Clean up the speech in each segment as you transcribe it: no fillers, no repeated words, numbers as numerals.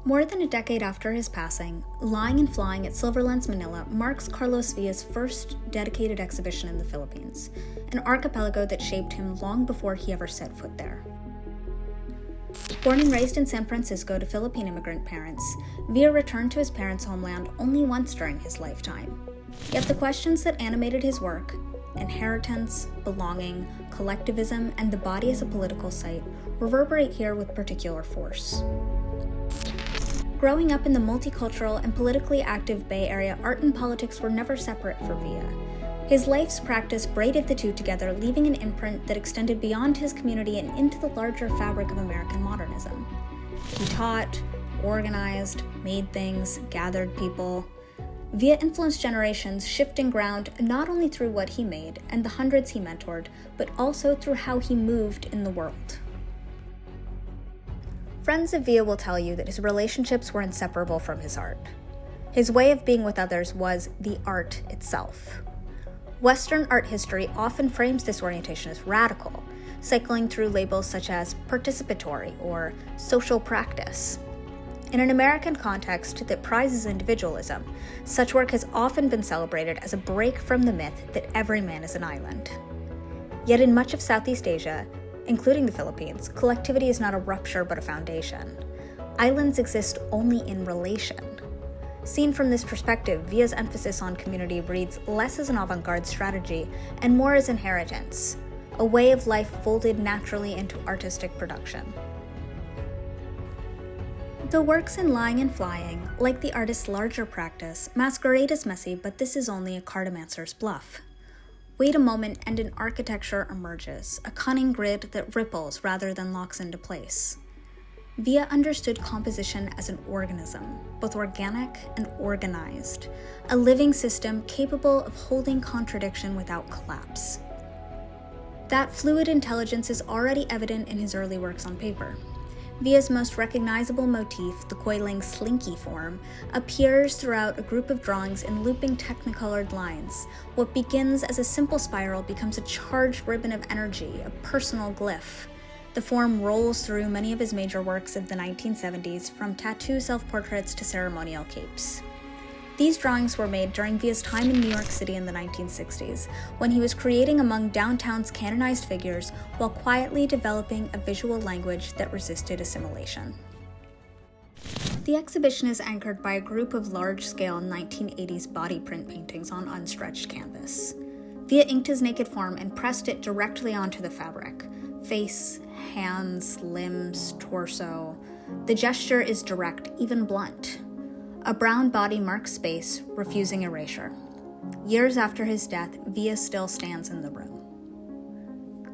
More than a decade after his passing, Lying and Flying at Silverlens Manila marks Carlos Villa's first dedicated exhibition in the Philippines, an archipelago that shaped him long before he ever set foot there. Born and raised in San Francisco to Philippine immigrant parents, Villa returned to his parents' homeland only once during his lifetime. Yet the questions that animated his work, inheritance, belonging, collectivism, and the body as a political site, reverberate here with particular force. Growing up in the multicultural and politically active Bay Area, art and politics were never separate for Villa. His life's practice braided the two together, leaving an imprint that extended beyond his community and into the larger fabric of American modernism. He taught, organized, made things, gathered people. Villa influenced generations, shifting ground not only through what he made and the hundreds he mentored, but also through how he moved in the world. Friends of Villa will tell you that his relationships were inseparable from his art. His way of being with others was the art itself. Western art history often frames this orientation as radical, cycling through labels such as participatory or social practice. In an American context that prizes individualism, such work has often been celebrated as a break from the myth that every man is an island. Yet in much of Southeast Asia, including the Philippines, collectivity is not a rupture but a foundation. Islands exist only in relation. Seen from this perspective, Villa's emphasis on community reads less as an avant-garde strategy and more as inheritance, a way of life folded naturally into artistic production. The works in Lying and Flying, like the artist's larger practice, masquerade as messy, but this is only a cartomancer's bluff. Wait a moment and an architecture emerges, a cunning grid that ripples rather than locks into place. Villa understood composition as an organism, both organic and organized, a living system capable of holding contradiction without collapse. That fluid intelligence is already evident in his early works on paper. Villa's most recognizable motif, the coiling slinky form, appears throughout a group of drawings in looping technicolored lines. What begins as a simple spiral becomes a charged ribbon of energy, a personal glyph. The form rolls through many of his major works of the 1970s, from tattoo self-portraits to ceremonial capes. These drawings were made during Villa's time in New York City in the 1960s, when he was creating among downtown's canonized figures while quietly developing a visual language that resisted assimilation. The exhibition is anchored by a group of large-scale 1980s body print paintings on unstretched canvas. Villa inked his naked form and pressed it directly onto the fabric. Face, hands, limbs, torso. The gesture is direct, even blunt. A brown body marks space, refusing erasure. Years after his death, Villa still stands in the room.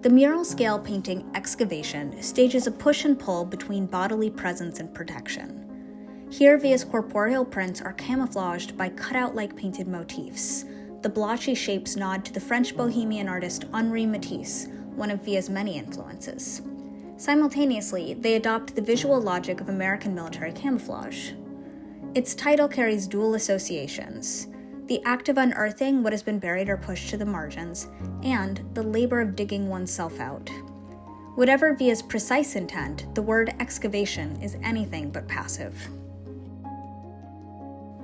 The mural-scale painting Excavation stages a push and pull between bodily presence and protection. Here, Villa's corporeal prints are camouflaged by cutout-like painted motifs. The blotchy shapes nod to the French bohemian artist Henri Matisse, one of Villa's many influences. Simultaneously, they adopt the visual logic of American military camouflage. Its title carries dual associations: the act of unearthing what has been buried or pushed to the margins, and the labor of digging oneself out. Whatever Villa's precise intent, the word excavation is anything but passive.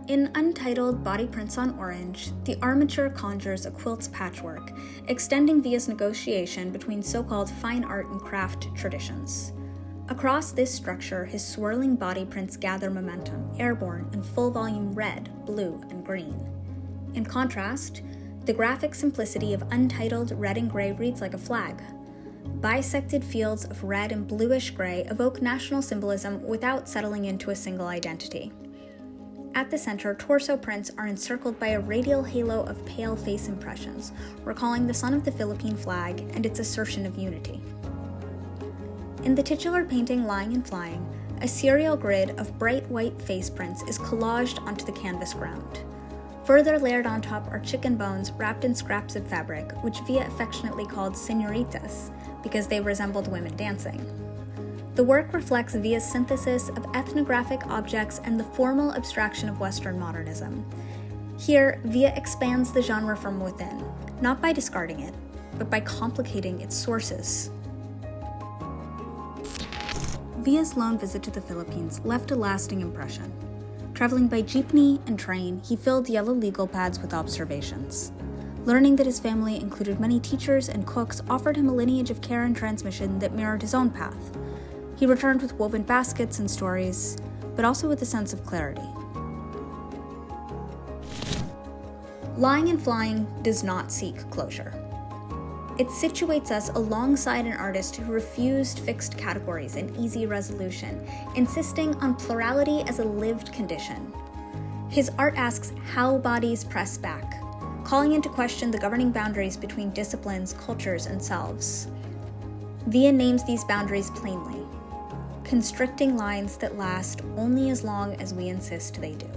In Untitled Body Prints on Orange, the armature conjures a quilt's patchwork, extending Villa's negotiation between so-called fine art and craft traditions. Across this structure, his swirling body prints gather momentum, airborne in full-volume red, blue, and green. In contrast, the graphic simplicity of Untitled Red and Gray reads like a flag. Bisected fields of red and bluish-gray evoke national symbolism without settling into a single identity. At the center, torso prints are encircled by a radial halo of pale face impressions, recalling the sun of the Philippine flag and its assertion of unity. In the titular painting Lying and Flying, a serial grid of bright white face prints is collaged onto the canvas ground. Further layered on top are chicken bones wrapped in scraps of fabric, which Villa affectionately called señoritas because they resembled women dancing. The work reflects Villa's synthesis of ethnographic objects and the formal abstraction of Western modernism. Here, Villa expands the genre from within, not by discarding it, but by complicating its sources. Via's lone visit to the Philippines left a lasting impression. Traveling by jeepney and train, he filled yellow legal pads with observations. Learning that his family included many teachers and cooks offered him a lineage of care and transmission that mirrored his own path. He returned with woven baskets and stories, but also with a sense of clarity. Lying and Flying does not seek closure. It situates us alongside an artist who refused fixed categories and easy resolution, insisting on plurality as a lived condition. His art asks how bodies press back, calling into question the governing boundaries between disciplines, cultures, and selves. Via names these boundaries plainly, constricting lines that last only as long as we insist they do.